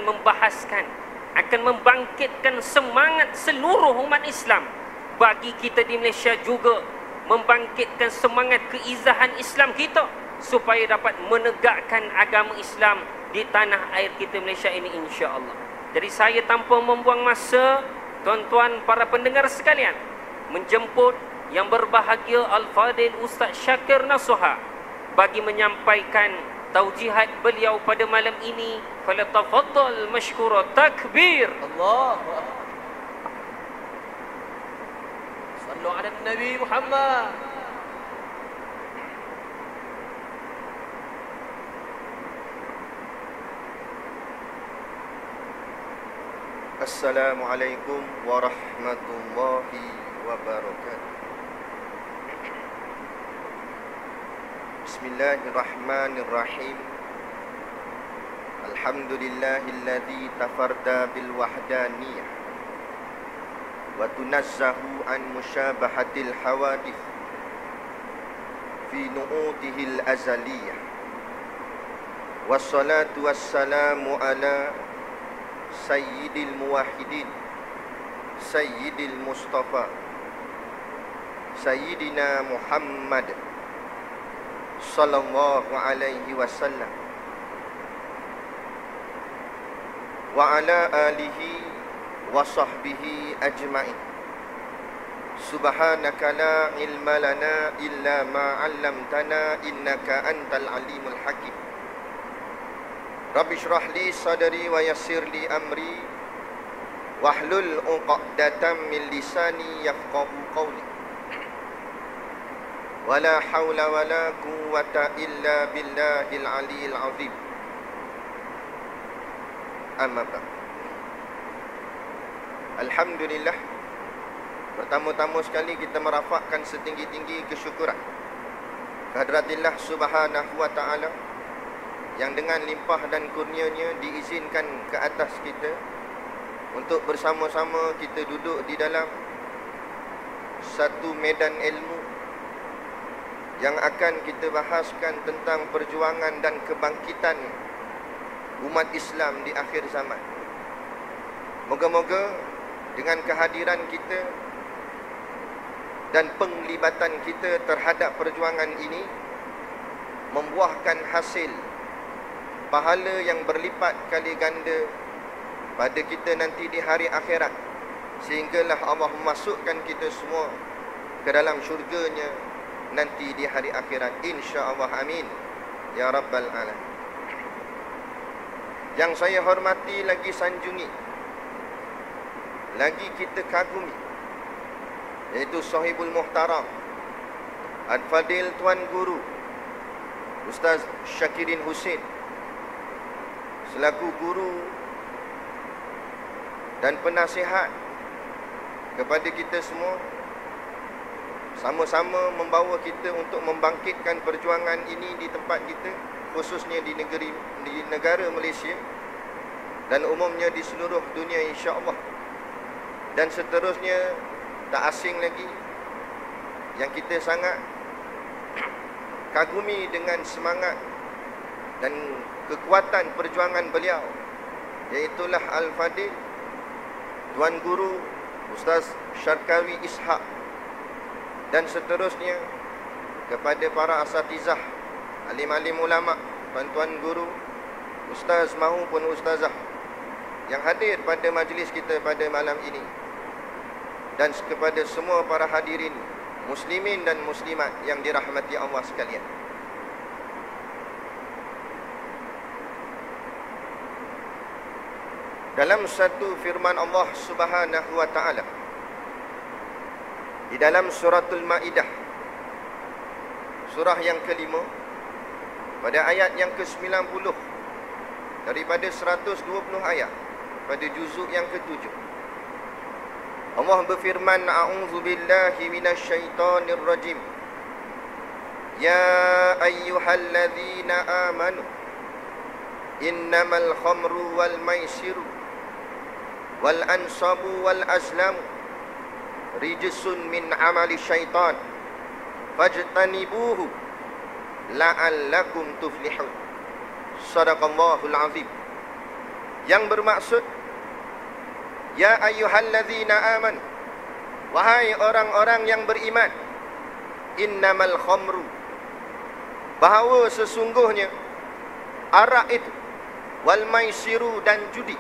akan membahaskan, akan membangkitkan semangat seluruh umat Islam. Bagi kita di Malaysia juga membangkitkan semangat keizahan Islam kita supaya dapat menegakkan agama Islam di tanah air kita Malaysia ini, insya-Allah. Jadi saya tanpa membuang masa, tuan-tuan para pendengar sekalian, menjemput yang berbahagia Al-Fadil Ustaz Syakir Nasuha bagi menyampaikan taujihat beliau pada malam ini. Falyatafaddal mashkura. Takbir. Allahu Akbar. Sallu ala Nabi Muhammad. Assalamualaikum warahmatullahi wabarakatuh. Bismillahirrahmanirrahim. Alhamdulillahilladzi tafarda bil wahdaniyah wa tunazzahu an musyabahatil hawadith fi nu'utihil azaliyah. Wassalatu wassalamu ala Sayyidil Muwahhidin Sayyidil Mustafa Sayyidina Muhammad sallallahu alaihi wasallam wa ala alihi wa sahbihi ajma'in. Subhanaka la ilma lana illa ma 'allamtana innaka antal alimul hakim. Rabbi shrah li sadri wa yassir li amri wahlul 'uqdatam min lisani yafqahu qawli. Wala haula wala quwwata illa billahil aliyil azim. Amma ba'd. Alhamdulillah, pertama-tama sekali kita merafakkan setinggi-tinggi kesyukuran kehadrat-Allah Subhanahu wa taala yang dengan limpah dan kurnianya diizinkan ke atas kita untuk bersama-sama kita duduk di dalam satu medan ilmu yang akan kita bahaskan tentang perjuangan dan kebangkitan umat Islam di akhir zaman. Moga-moga dengan kehadiran kita dan penglibatan kita terhadap perjuangan ini membuahkan hasil pahala yang berlipat kali ganda pada kita nanti di hari akhirat, sehinggalah Allah memasukkan kita semua ke dalam syurganya nanti di hari akhirat, insya-Allah. Amin ya rabbal alamin. Yang saya hormati lagi sanjungi, lagi kita kagumi, iaitu sahibul muhtaram Al-Fadil Tuan Guru Ustaz Syakirin Husin selaku guru dan penasihat kepada kita semua, sama-sama membawa kita untuk membangkitkan perjuangan ini di tempat kita, khususnya di negara Malaysia dan umumnya di seluruh dunia, insya-Allah. Dan seterusnya tak asing lagi yang kita sangat kagumi dengan semangat dan kekuatan perjuangan beliau, iaitulah Al-Fadil Tuan Guru Ustaz Syarkawi Ishaq, dan seterusnya kepada para asatizah, alim-alim ulama, tuan-tuan guru, ustaz maupun ustazah yang hadir pada majlis kita pada malam ini, dan kepada semua para hadirin muslimin dan muslimat yang dirahmati Allah sekalian. Dalam satu firman Allah Subhanahu wa taala di dalam suratul Maidah, surah yang kelima, pada ayat yang ke-90 daripada 120 ayat pada juzuk yang ke-7, Allah berfirman, a'udzu billahi minasyaitonir rajim. Ya ayyuhalladzina amanu innamal khamru wal maisiru wal ansabu wal azlamu rijsun min amali syaitan fajtanibuhu la'allakum tuflihun. Sadaqallahul azim. yang bermaksud ya ayyuhallazina amanu, wahai orang-orang yang beriman, innamal khamru, bahawa sesungguhnya arak itu, wal maisiru dan judi,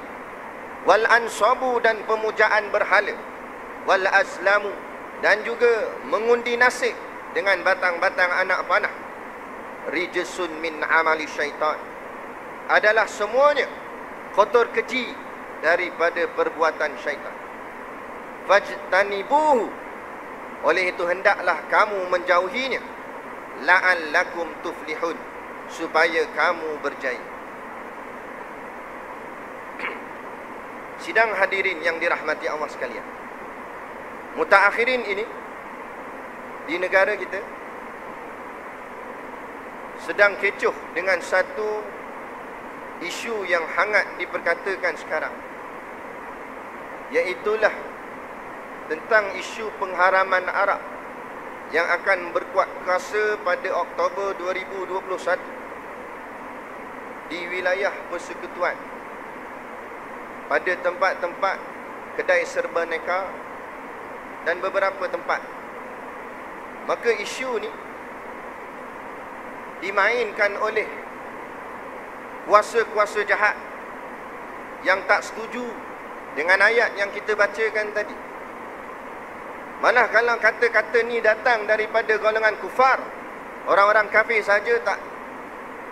wal ansabu dan pemujaan berhala, wal azlamu dan juga mengundi nasib dengan batang-batang anak panah, rijsun min amali syaitan, adalah semuanya kotor keji daripada perbuatan syaitan. Fajtanibuhu, oleh itu hendaklah kamu menjauhinya, la'allakum tuflihun, supaya kamu berjaya. Sidang hadirin yang dirahmati Allah sekalian, mutaakhirin ini di negara kita sedang kecoh dengan satu isu yang hangat diperkatakan sekarang, iaitulah tentang isu pengharaman arak yang akan berkuat kuasa pada Oktober 2021 di wilayah Persekutuan, pada tempat-tempat kedai serba neka dan beberapa tempat. Maka isu ni dimainkan oleh kuasa-kuasa jahat yang tak setuju dengan ayat yang kita bacakan tadi. Malah kalau kata-kata ni datang daripada golongan kufar, orang-orang kafir saja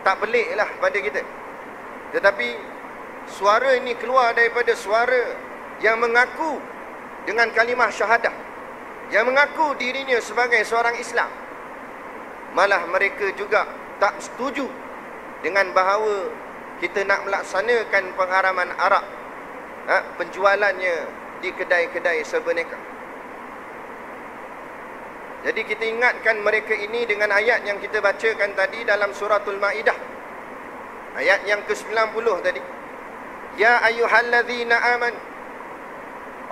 tak peliklah pada kita. Tetapi suara ini keluar daripada suara yang mengaku dengan kalimah syahadah, yang mengaku dirinya sebagai seorang Islam. Malah mereka juga tak setuju dengan bahawa kita nak melaksanakan pengharaman arak, penjualannya di kedai-kedai serba neka. Jadi kita ingatkan mereka ini dengan ayat yang kita bacakan tadi dalam suratul Maidah, ayat yang ke-90 tadi. Ya ayyuhallazina aman,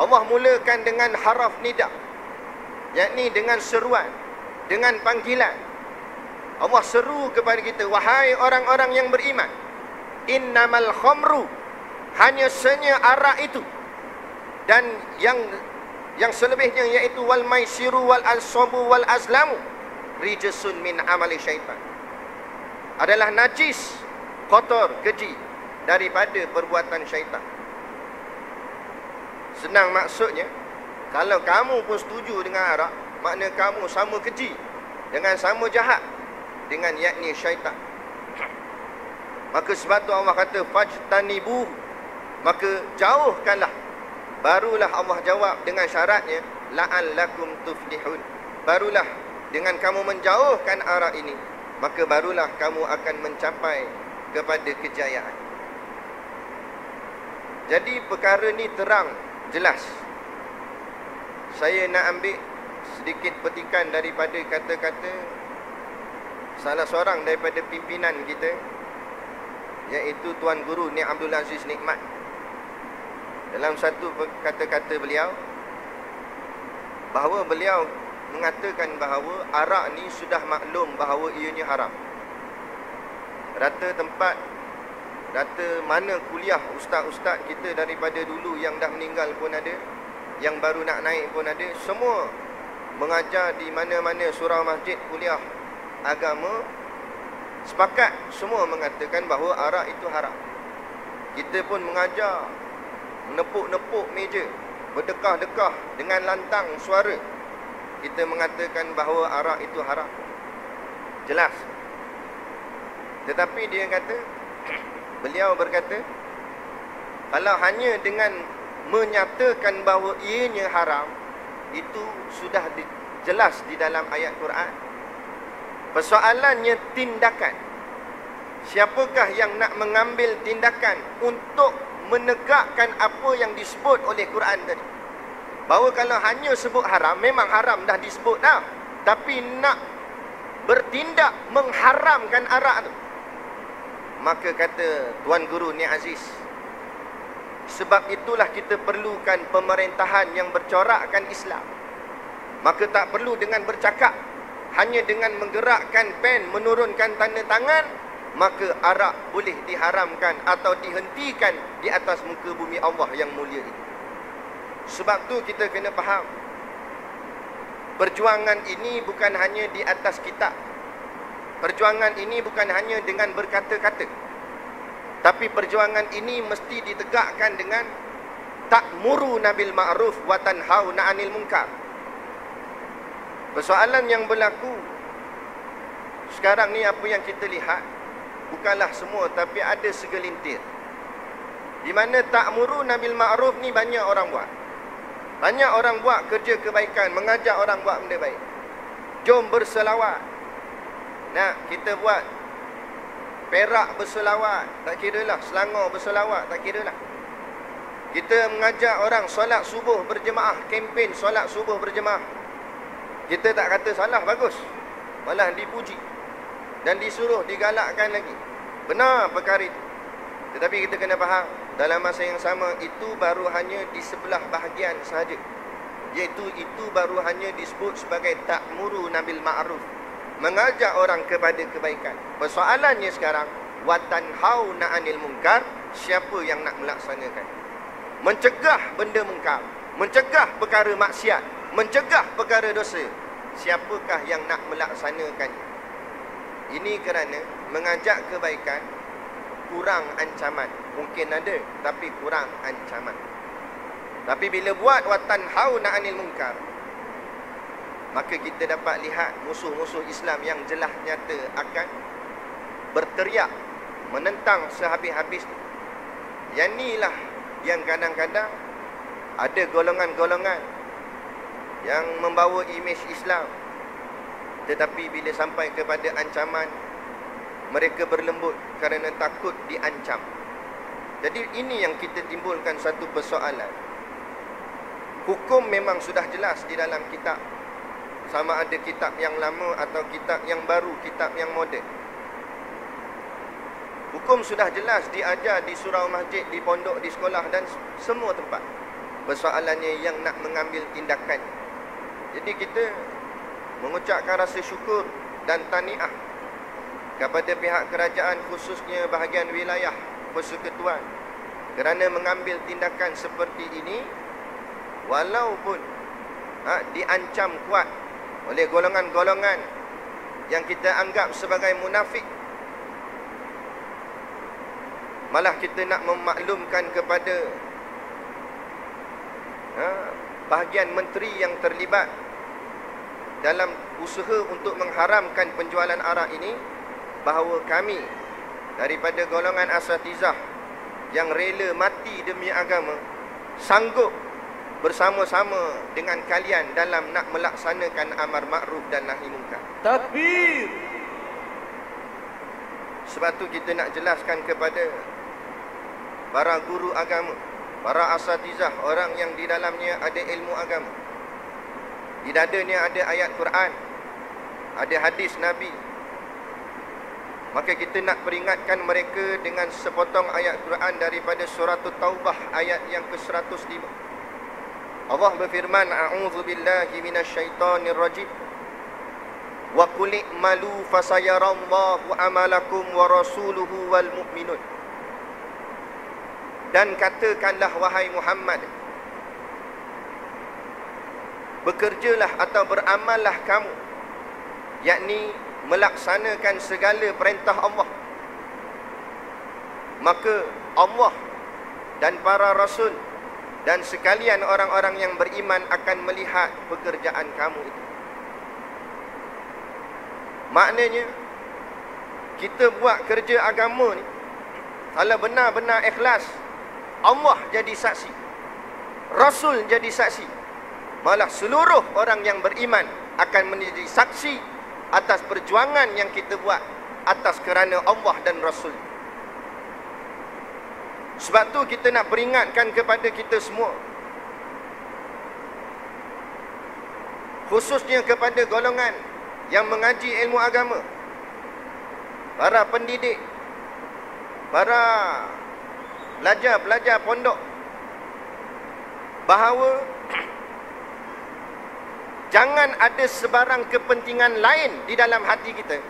Allah mulakan dengan haraf nida, yakni dengan seruan, dengan panggilan. Allah seru kepada kita, wahai orang-orang yang beriman, innamal khamru, hanya senya arak itu, dan yang selebihnya iaitu wal maisiru wal ansabu wal azlamu rijsun min amali syaitan, adalah najis, kotor, keji daripada perbuatan syaitan. Senang maksudnya, kalau kamu pun setuju dengan arak, makna kamu sama keji dengan sama jahat dengan yakni syaitan. Maka sebab tu Allah kata fajtanibu, maka jauhkanlah. Barulah Allah jawab dengan syaratnya la'allakum tuflihun, barulah dengan kamu menjauhkan arak ini, maka barulah kamu akan mencapai kepada kejayaan. Jadi perkara ni terang, jelas. Saya nak ambil sedikit petikan daripada kata-kata salah seorang daripada pimpinan kita, iaitu Tuan Guru Ni Abdul Aziz Nikmat. Dalam satu kata-kata beliau, bahawa beliau mengatakan bahawa arak ni sudah maklum bahawa ianya haram. Rata tempat, rata mana kuliah ustaz-ustaz kita daripada dulu yang dah meninggal pun ada, yang baru nak naik pun ada, semua mengajar di mana-mana surau masjid kuliah agama, sepakat semua mengatakan bahawa arak itu haram. Kita pun mengajar, menepuk-nepuk meja, berdekah-dekah dengan lantang suara, kita mengatakan bahawa arak itu haram. Jelas. Tetapi dia kata, beliau berkata, kalau hanya dengan menyatakan bahawa ianya haram, itu sudah jelas di dalam ayat Quran. Persoalannya tindakan. Siapakah yang nak mengambil tindakan untuk menegakkan apa yang disebut oleh Quran tadi? Bahawa kalau hanya sebut haram, memang haram dah disebut dah, tapi nak bertindak mengharamkan arak tu, maka kata Tuan Guru Ni Aziz, sebab itulah kita perlukan pemerintahan yang bercorakkan Islam. Maka tak perlu dengan bercakap, hanya dengan menggerakkan pen, menurunkan tanda tangan, maka arak boleh diharamkan atau dihentikan di atas muka bumi Allah yang mulia ini. Sebab tu kita kena faham, perjuangan ini bukan hanya di atas kitab. Perjuangan ini bukan hanya dengan berkata-kata. Tapi perjuangan ini mesti ditegakkan dengan ta'muruna bil ma'ruf wa tanhauna 'anil munkar. Persoalan yang berlaku sekarang ni, apa yang kita lihat, bukanlah semua, tapi ada segelintir, di mana ta'muruna bil ma'ruf ni banyak orang buat. Banyak orang buat kerja kebaikan, mengajak orang buat benda baik. Jom berselawat. Nah, kita buat Perak berselawat, tak kira lah. Selangor berselawat, tak kira lah. Kita mengajak orang solat subuh berjemaah, kempen solat subuh berjemaah. Kita tak kata salah, bagus, malah dipuji dan disuruh digalakkan lagi. Benar perkara itu. Tetapi kita kena faham, dalam masa yang sama, itu baru hanya di sebelah bahagian sahaja. Iaitu itu baru hanya disebut sebagai ta'muruna bil ma'ruf, mengajak orang kepada kebaikan. Persoalannya sekarang, wa tanhauna 'anil munkar, siapa yang nak melaksanakan? Mencegah benda mungkar, mencegah perkara maksiat, mencegah perkara dosa. Siapakah yang nak melaksanakan? Ini kerana mengajak kebaikan kurang ancaman. Mungkin ada, tapi kurang ancaman. Tapi bila buat wa tanhauna 'anil munkar, maka kita dapat lihat musuh-musuh Islam yang jelas nyata akan berteriak menentang sehabis-habis. Yang inilah yang kadang-kadang ada golongan-golongan yang membawa imej Islam, tetapi bila sampai kepada ancaman, mereka berlembut kerana takut diancam. Jadi ini yang kita timbulkan satu persoalan. Hukum memang sudah jelas di dalam kitab, sama ada kitab yang lama atau kitab yang baru, kitab yang moden. Hukum sudah jelas diajar di surau masjid, di pondok, di sekolah dan semua tempat. Persoalannya yang nak mengambil tindakan. Jadi kita mengucapkan rasa syukur dan tahniah kepada pihak kerajaan, khususnya bahagian wilayah Persekutuan, kerana mengambil tindakan seperti ini, walaupun diancam kuat oleh golongan-golongan yang kita anggap sebagai munafik. Malah kita nak memaklumkan kepada bahagian menteri yang terlibat dalam usaha untuk mengharamkan penjualan arak ini, bahawa kami daripada golongan asatizah yang rela mati demi agama sanggup bersama-sama dengan kalian dalam nak melaksanakan amar makruf dan nahi munkar. Takbir. Sebab tu kita nak jelaskan kepada para guru agama, para asatizah, orang yang di dalamnya ada ilmu agama, di dadanya ada ayat Quran, ada hadis Nabi. Maka kita nak peringatkan mereka dengan sepotong ayat Quran daripada surah Taubah ayat yang ke-105. Allah berfirman, a'udzu billahi minasyaitonir rajim. Wa qul i'malu fasayarallahu amalakum wa rasuluhu wal mu'minun. Dan katakanlah wahai Muhammad, bekerjalah atau beramallah kamu, yakni melaksanakan segala perintah Allah, maka Allah dan para rasul dan sekalian orang-orang yang beriman akan melihat pekerjaan kamu itu. Maknanya, kita buat kerja agama ni, kalau benar-benar ikhlas, Allah jadi saksi, Rasul jadi saksi, malah seluruh orang yang beriman akan menjadi saksi atas perjuangan yang kita buat atas kerana Allah dan Rasul. Sebab tu kita nak peringatkan kepada kita semua, khususnya kepada golongan yang mengaji ilmu agama, para pendidik, para pelajar-pelajar pondok, bahawa jangan ada sebarang kepentingan lain di dalam hati kita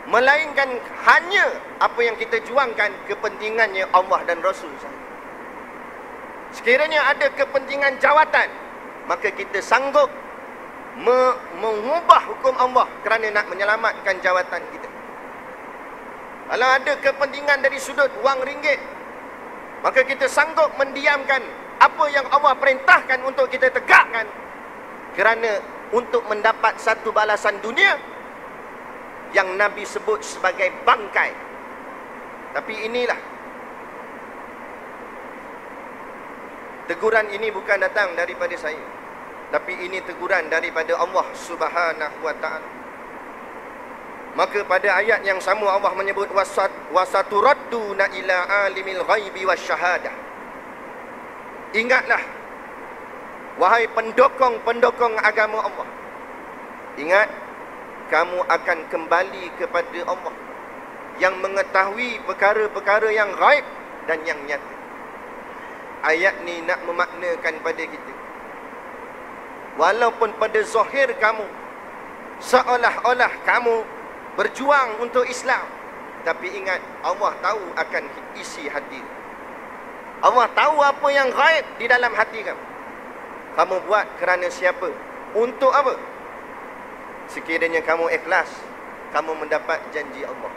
melainkan hanya apa yang kita juangkan kepentingannya Allah dan Rasul sahaja. Sekiranya ada kepentingan jawatan, maka kita sanggup mengubah hukum Allah kerana nak menyelamatkan jawatan kita. Kalau ada kepentingan dari sudut wang ringgit, maka kita sanggup mendiamkan apa yang Allah perintahkan untuk kita tegakkan kerana untuk mendapat satu balasan dunia yang Nabi sebut sebagai bangkai. Tapi inilah, teguran ini bukan datang daripada saya, tapi ini teguran daripada Allah Subhanahu wa ta'ala. Maka pada ayat yang sama Allah menyebut wasaturadduna ila alimil ghaibi wasyahadah. Ingatlah wahai pendokong-pendokong agama Allah, ingat, kamu akan kembali kepada Allah yang mengetahui perkara-perkara yang ghaib dan yang nyata. Ayat ni nak memaknakan pada kita, walaupun pada zahir kamu seolah-olah kamu berjuang untuk Islam, tapi ingat, Allah tahu akan isi hati. Allah tahu apa yang ghaib di dalam hati kamu. Kamu buat kerana siapa? Untuk apa? Sekiranya kamu ikhlas, kamu mendapat janji Allah.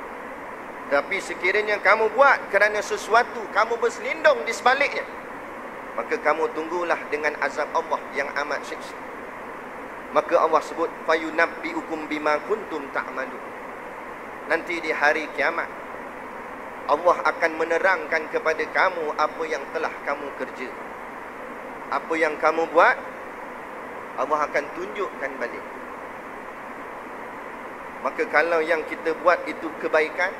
Tapi sekiranya kamu buat kerana sesuatu, kamu berselindung di sebaliknya, maka kamu tunggulah dengan azab Allah yang amat siksa. Maka Allah sebut fayunabbiukum bima kuntum ta'malun. Nanti di hari kiamat, Allah akan menerangkan kepada kamu apa yang telah kamu kerja. Apa yang kamu buat, Allah akan tunjukkan balik. Maka kalau yang kita buat itu kebaikan,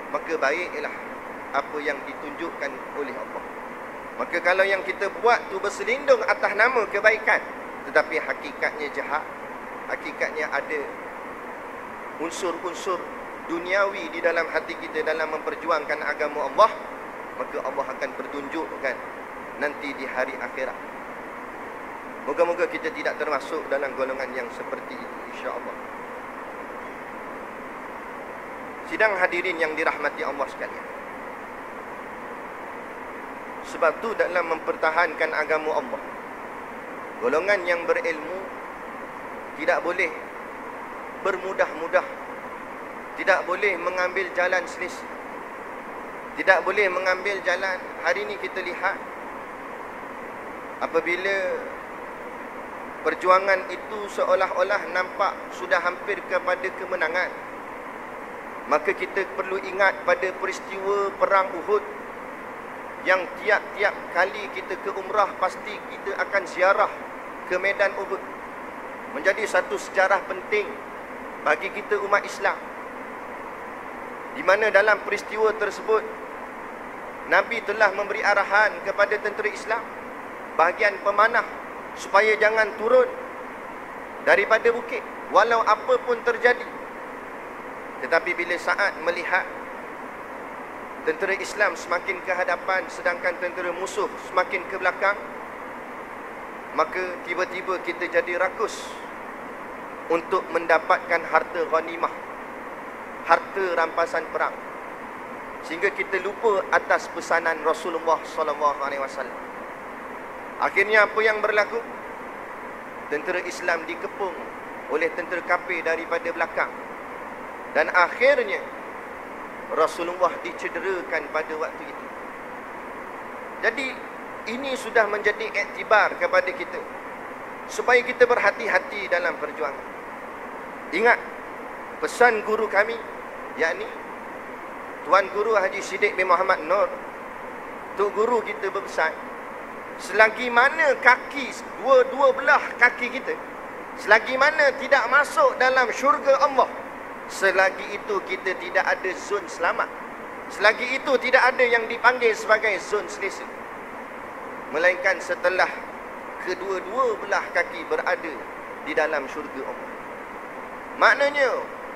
maka baiklah apa yang ditunjukkan oleh Allah. Maka kalau yang kita buat tu berselindung atas nama kebaikan, tetapi hakikatnya jahat, hakikatnya ada unsur-unsur duniawi di dalam hati kita dalam memperjuangkan agama Allah, maka Allah akan pertunjukkan nanti di hari akhirat. Moga-moga kita tidak termasuk dalam golongan yang seperti itu, insya-Allah. Sidang hadirin yang dirahmati Allah sekalian, sebab tu dalam mempertahankan agama Allah, golongan yang berilmu tidak boleh bermudah-mudah, tidak boleh mengambil jalan selisih, tidak boleh mengambil jalan. Hari ini kita lihat, apabila perjuangan itu seolah-olah nampak sudah hampir kepada kemenangan, maka kita perlu ingat pada peristiwa perang Uhud, yang tiap-tiap kali kita ke umrah pasti kita akan ziarah ke medan Uhud. Menjadi satu sejarah penting bagi kita umat Islam, di mana dalam peristiwa tersebut Nabi telah memberi arahan kepada tentera Islam, bahagian pemanah, supaya jangan turun daripada bukit walau apa pun terjadi. Tetapi bila saat melihat tentera Islam semakin ke hadapan sedangkan tentera musuh semakin ke belakang, maka tiba-tiba kita jadi rakus untuk mendapatkan harta ghanimah, harta rampasan perang, sehingga kita lupa atas pesanan Rasulullah SAW. Akhirnya apa yang berlaku? Tentera Islam dikepung oleh tentera kafir daripada belakang, dan akhirnya Rasulullah dicederakan pada waktu itu. Jadi ini sudah menjadi iktibar kepada kita supaya kita berhati-hati dalam perjuangan. Ingat pesan guru kami, yakni Tuan Guru Haji Siddiq bin Muhammad Nur, Tok Guru kita berpesan, selagi mana kaki, dua belah kaki kita, selagi mana tidak masuk dalam syurga Allah, selagi itu kita tidak ada zon selamat. Selagi itu tidak ada yang dipanggil sebagai zon selesa, melainkan setelah kedua-dua belah kaki berada di dalam syurga Allah. Maknanya,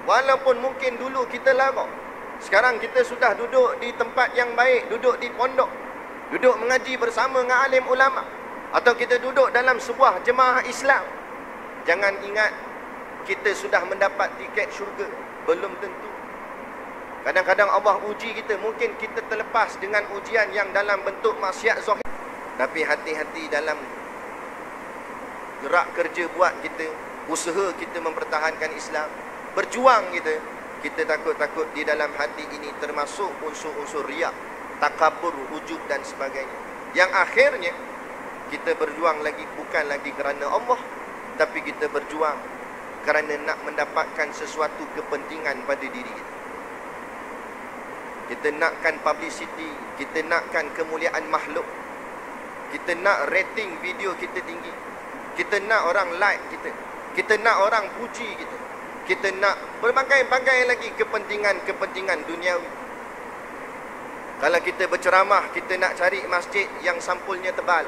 walaupun mungkin dulu kita lara, sekarang kita sudah duduk di tempat yang baik, duduk di pondok, duduk mengaji bersama dengan alim ulama, atau kita duduk dalam sebuah jemaah Islam, jangan ingat kita sudah mendapat tiket syurga. Belum tentu. Kadang-kadang Allah uji kita, mungkin kita terlepas dengan ujian yang dalam bentuk maksiat zahir. Tapi hati-hati dalam gerak kerja buat kita, usaha kita mempertahankan Islam, berjuang kita. Kita takut-takut di dalam hati ini termasuk unsur-unsur riak, takabur, ujub dan sebagainya. Yang akhirnya kita berjuang lagi bukan lagi kerana Allah, tapi kita berjuang kerana nak mendapatkan sesuatu kepentingan pada diri kita. Kita nakkan publicity, kita nakkan kemuliaan makhluk, kita nak rating video kita tinggi, kita nak orang like kita nak orang puji kita nak berbagai-bagai lagi kepentingan-kepentingan duniawi. Kalau kita berceramah, kita nak cari masjid yang sampulnya tebal,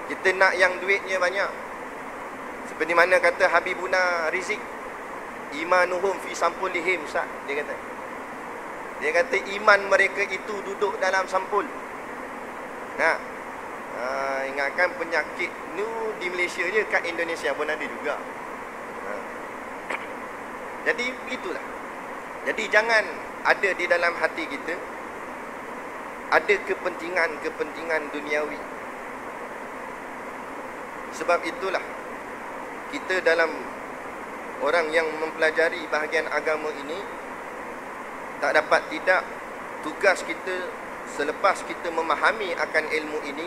kita nak yang duitnya banyak. Seperti mana kata Habibuna Rizik, imanuhum fi sampulihim, Ustaz, dia kata iman mereka itu duduk dalam sampul. Ingatkan penyakit ni di Malaysia je, kat Indonesia pun ada juga. Jadi itulah. Jadi jangan ada di dalam hati kita ada kepentingan-kepentingan duniawi. Sebab itulah kita dalam orang yang mempelajari bahagian agama ini, tak dapat tidak tugas kita selepas kita memahami akan ilmu ini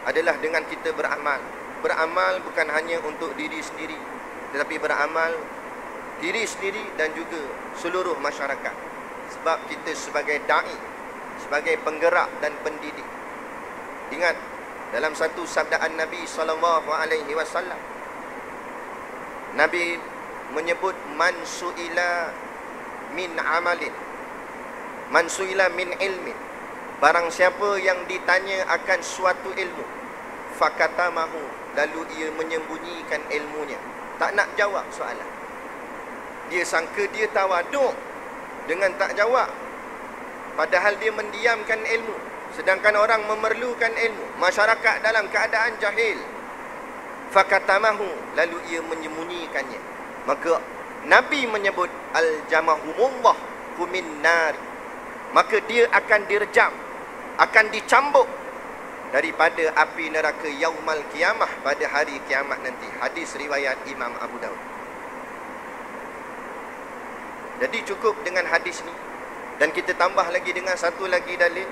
adalah dengan kita beramal. Beramal bukan hanya untuk diri sendiri, tetapi beramal diri sendiri dan juga seluruh masyarakat. Sebab kita sebagai da'i, sebagai penggerak dan pendidik. Ingat dalam satu sabdaan Nabi SAW, Nabi menyebut man su'ila min amalin, man su'ila min ilmin, barang siapa yang ditanya akan suatu ilmu, fakatamahu, lalu ia menyembunyikan ilmunya, tak nak jawab soalan. Dia sangka dia tawaduk dengan tak jawab, padahal dia mendiamkan ilmu. Sedangkan orang memerlukan ilmu, masyarakat dalam keadaan jahil. Fakatamahu, lalu ia menyembunyikannya. Maka Nabi menyebut al-jamahumullah humin nar, maka dia akan direjam, akan dicambuk daripada api neraka yaumal qiyamah, pada hari kiamat nanti. Hadis riwayat Imam Abu Daud. Jadi cukup dengan hadis ni, dan kita tambah lagi dengan satu lagi dalil,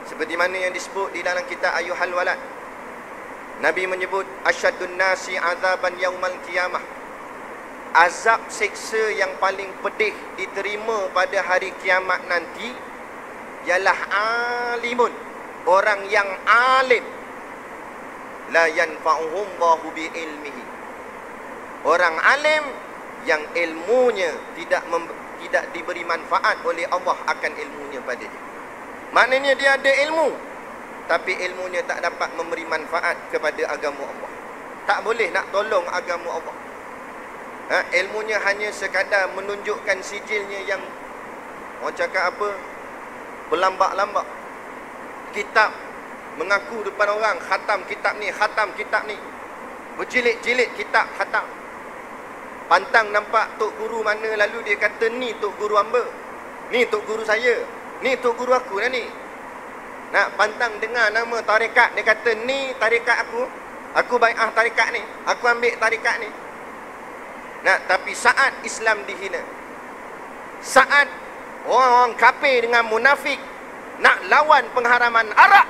seperti mana yang disebut di dalam kitab Ayyuhal Walad. Nabi menyebut asyadun nasi azaban yaumal qiyamah, azab seksa yang paling pedih diterima pada hari kiamat nanti ialah alimun, orang yang alim, la yanfa'uhum Allahu bi ilmihi, orang alim yang ilmunya tidak diberi manfaat oleh Allah akan ilmunya pada dia. Maknanya dia ada ilmu, tapi ilmunya tak dapat memberi manfaat kepada agama Allah. Tak boleh nak tolong agama Allah. Ilmunya hanya sekadar menunjukkan sijilnya yang, orang cakap apa, berlambak-lambak. Kitab, mengaku depan orang, khatam kitab ni, berjilid-jilid kitab khatam. Pantang nampak tok guru mana, lalu dia kata ni tok guru hamba, ni tok guru saya, ni tok guru aku dah ni. Nak pantang dengar nama tarekat, dia kata ni tarekat aku bai'ah tarekat ni, aku ambil tarekat ni. Nak, tapi saat Islam dihina, saat orang kafir dengan munafik nak lawan pengharaman arak,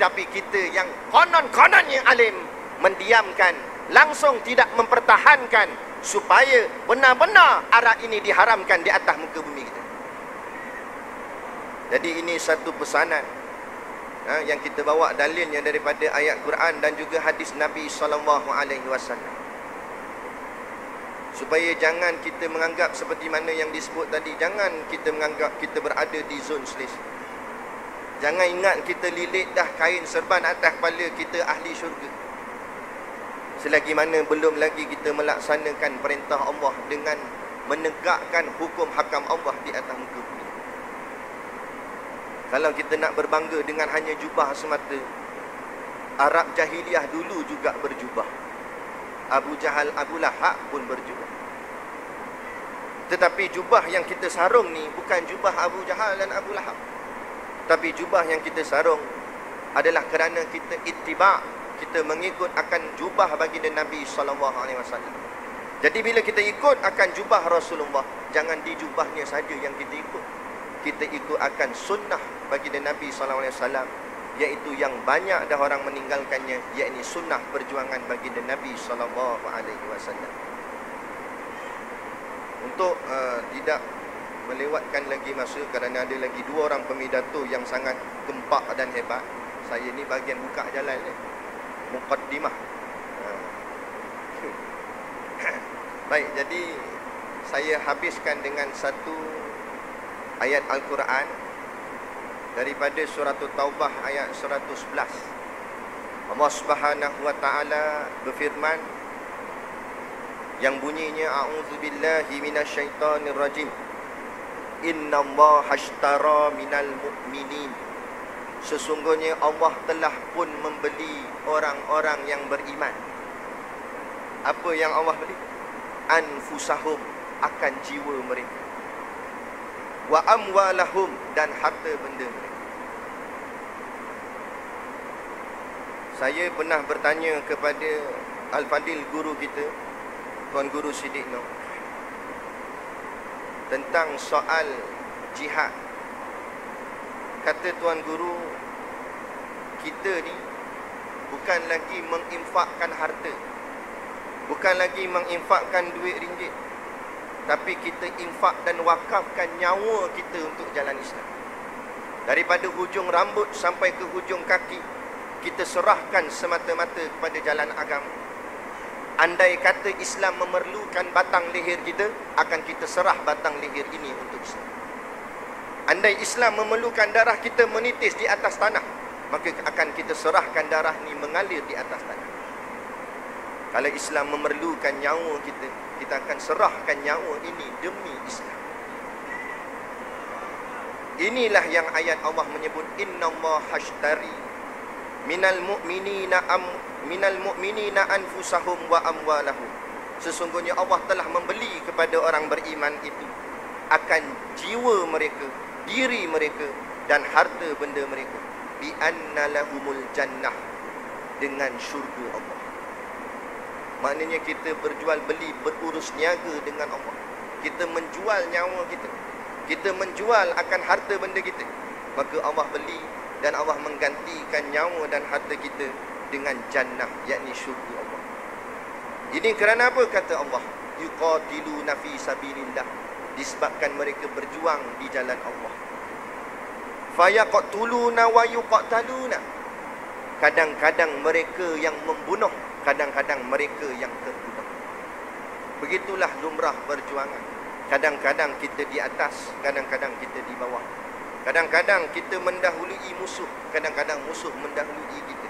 tapi kita yang konon-kononnya alim mendiamkan, langsung tidak mempertahankan supaya benar-benar arak ini diharamkan di atas muka bumi kita. Jadi ini satu pesanan yang kita bawa dalilnya daripada ayat Quran dan juga hadis Nabi SAW. Supaya jangan kita menganggap seperti mana yang disebut tadi, jangan kita menganggap kita berada di zon selisih. Jangan ingat kita lilit dah kain serban atas kepala kita ahli syurga, selagi mana belum lagi kita melaksanakan perintah Allah dengan menegakkan hukum hakam Allah di atas muka bumi. Kalau kita nak berbangga dengan hanya jubah semata, Arab jahiliah dulu juga berjubah. Abu Jahal, Abu Lahab pun berjubah. Tetapi jubah yang kita sarung ni bukan jubah Abu Jahal dan Abu Lahab. Tapi jubah yang kita sarung adalah kerana kita ittiba', kita mengikut akan jubah baginda Nabi SAW. Jadi bila kita ikut akan jubah Rasulullah, jangan di jubahnya saja yang kita ikut. Kita ikut akan sunnah baginda Nabi SAW, iaitu yang banyak dah orang meninggalkannya, iaitu sunnah perjuangan baginda Nabi SAW. Untuk tidak melewatkan lagi masa, kerana ada lagi 2 orang pemidato yang sangat gempak dan hebat. Saya ni bahagian buka jalan ni, muqaddimah. Baik, jadi saya habiskan dengan satu ayat Al-Quran daripada surah Taubah ayat 111. Allah Subhanahu wa taala berfirman yang bunyinya, a'udzubillahi minasyaitonir rajim. Innallaha ashtara minal mu'minin. Sesungguhnya Allah telah pun membeli orang-orang yang beriman. Apa yang Allah beli? Anfusahum, akan jiwa mereka. Wa amwalahum, dan harta benda mereka. Saya pernah bertanya kepada Al-Fadil guru kita, Tuan Guru Siddiq Noh, tentang soal jihad. Kata Tuan Guru, kita ni bukan lagi menginfakkan harta, bukan lagi menginfakkan duit ringgit, tapi kita infak dan wakafkan nyawa kita untuk jalan Islam. Daripada hujung rambut sampai ke hujung kaki, kita serahkan semata-mata kepada jalan agama. Andai kata Islam memerlukan batang leher kita, akan kita serah batang leher ini untuk Islam. Andai Islam memerlukan darah kita menitis di atas tanah, maka akan kita serahkan darah ni mengalir di atas tanah. Kalau Islam memerlukan nyawa kita, kita akan serahkan nyawa ini demi Islam. Inilah yang ayat Allah menyebut, innallaha hashtari minal mu'minina anfusahum wa amwalahum. Sesungguhnya Allah telah membeli kepada orang beriman itu akan jiwa mereka, diri mereka, dan harta benda mereka, bi anna lahumul jannah, dengan syurga Allah. Maknanya kita berjual beli, berurus niaga dengan Allah. Kita menjual nyawa kita, kita menjual akan harta benda kita, maka Allah beli dan Allah menggantikan nyawa dan harta kita dengan jannah, yakni syurga Allah. Ini kerana apa? Kata Allah, yuqatiluna fi sabilillah, disebabkan mereka berjuang di jalan Allah. Fayaqtuluna wa yuqataluna, kadang-kadang mereka yang membunuh, kadang-kadang mereka yang terbunuh. Begitulah lumrah perjuangan. Kadang-kadang kita di atas, kadang-kadang kita di bawah. Kadang-kadang kita mendahului musuh, kadang-kadang musuh mendahului kita.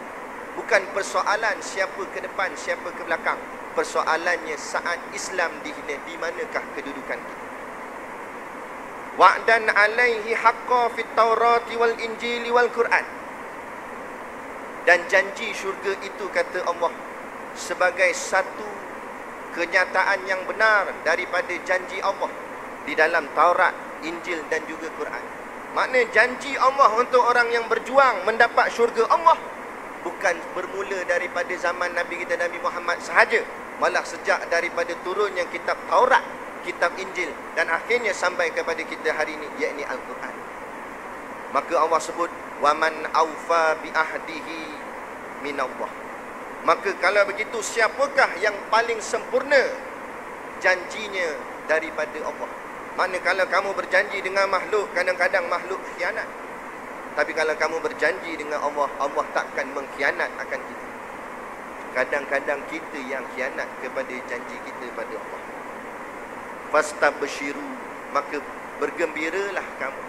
Bukan persoalan siapa ke depan, siapa ke belakang. Persoalannya saat Islam dihina, di manakah kedudukan kita. Wa'dan alaihi haqqa fit Taurati wal Injili wal Quran. Dan janji syurga itu, kata Allah, sebagai satu kenyataan yang benar daripada janji Allah di dalam Taurat, Injil dan juga Quran. Makna janji Allah untuk orang yang berjuang mendapat syurga Allah bukan bermula daripada zaman Nabi kita Nabi Muhammad sahaja, malah sejak daripada turunnya kitab Taurat, kitab Injil, dan akhirnya sampai kepada kita hari ini, yakni Al-Quran. Maka Allah sebut, waman aufa bi ahdihi minallah. Maka kalau begitu, siapakah yang paling sempurna janjinya daripada Allah? Mana kalau kamu berjanji dengan makhluk, kadang-kadang makhluk khianat. Tapi kalau kamu berjanji dengan Allah, Allah takkan mengkhianat akan kita. Kadang-kadang kita yang khianat kepada janji kita pada Allah. Fastabshiru, maka bergembiralah kamu,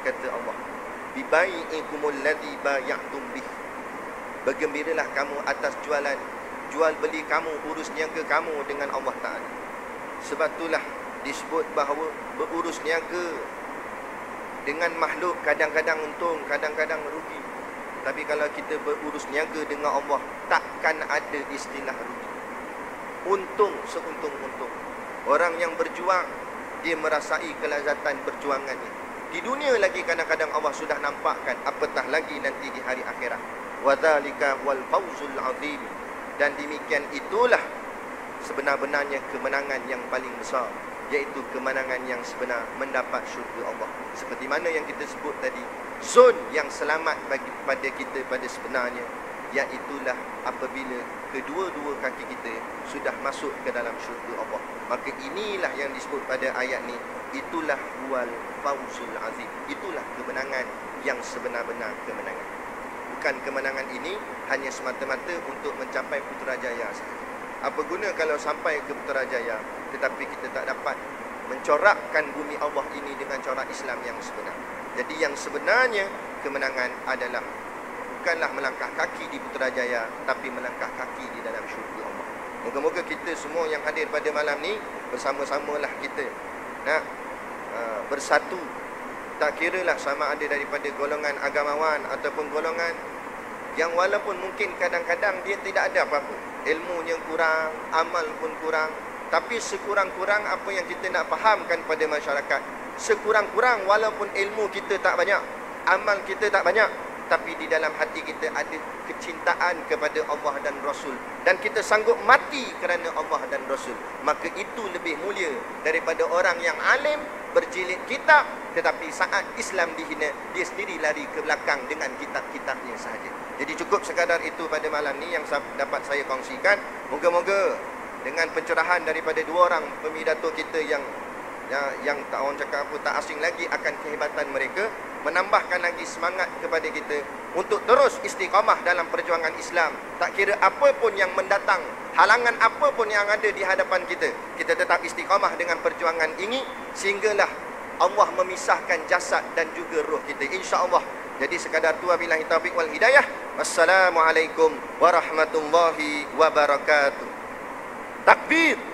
kata Allah, bibai'ikumul ladzi bay'tum bih. Bergembiralah kamu atas jual beli kamu, urus niaga kamu dengan Allah Ta'ala. Sebab itulah disebut bahawa berurus niaga dengan makhluk kadang-kadang untung, kadang-kadang rugi. Tapi kalau kita berurus niaga dengan Allah, takkan ada istilah rugi. Untung seuntung-untung. Orang yang berjuang dia merasai kelazatan perjuangannya. Di dunia lagi kadang-kadang Allah sudah nampakkan, apatah lagi nanti di hari akhirat. Wa dzalika wal fawzul azim. Dan demikian itulah sebenar-benarnya kemenangan yang paling besar, iaitu kemenangan yang sebenar, mendapat syurga Allah. Seperti mana yang kita sebut tadi, zon yang selamat bagi pada kita pada sebenarnya, iaitulah apabila kedua-dua kaki kita sudah masuk ke dalam syurga Allah. Maka inilah yang disebut pada ayat ni, itulah wal fawzul azim. Itulah kemenangan yang sebenar-benar kemenangan. Bukan kemenangan ini hanya semata-mata untuk mencapai Putrajaya sahaja. Apa guna kalau sampai ke Putrajaya tetapi kita tak dapat mencorakkan bumi Allah ini dengan corak Islam yang sebenar. Jadi yang sebenarnya kemenangan adalah bukanlah melangkah kaki di Putrajaya, tapi melangkah kaki di dalam syurga Allah. Moga-moga kita semua yang hadir pada malam ni bersama-samalah kita nak bersatu. Tak kiralah sama ada daripada golongan agamawan ataupun golongan yang walaupun mungkin kadang-kadang dia tidak ada apa-apa, ilmunya kurang, amal pun kurang, tapi sekurang-kurang apa yang kita nak fahamkan pada masyarakat, sekurang-kurang walaupun ilmu kita tak banyak, amal kita tak banyak, tapi di dalam hati kita ada kecintaan kepada Allah dan Rasul, dan kita sanggup mati kerana Allah dan Rasul, maka itu lebih mulia daripada orang yang alim berjilid kitab, tetapi saat Islam dihina, dia sendiri lari ke belakang dengan kitab-kitabnya sahaja. Jadi cukup sekadar itu pada malam ni yang dapat saya kongsikan. Moga-moga dengan pencerahan daripada dua orang pemidato kita yang orang cakap apa, tak asing lagi akan kehebatan mereka, menambahkan lagi semangat kepada kita untuk terus istiqamah dalam perjuangan Islam. Tak kira apa pun yang mendatang, halangan apa pun yang ada di hadapan kita, kita tetap istiqamah dengan perjuangan ini sehinggalah Allah memisahkan jasad dan juga roh kita, insya-Allah. Jadi sekadar tu, wabillahi taufiq wal hidayah. Wassalamualaikum warahmatullahi wabarakatuh. Takbir.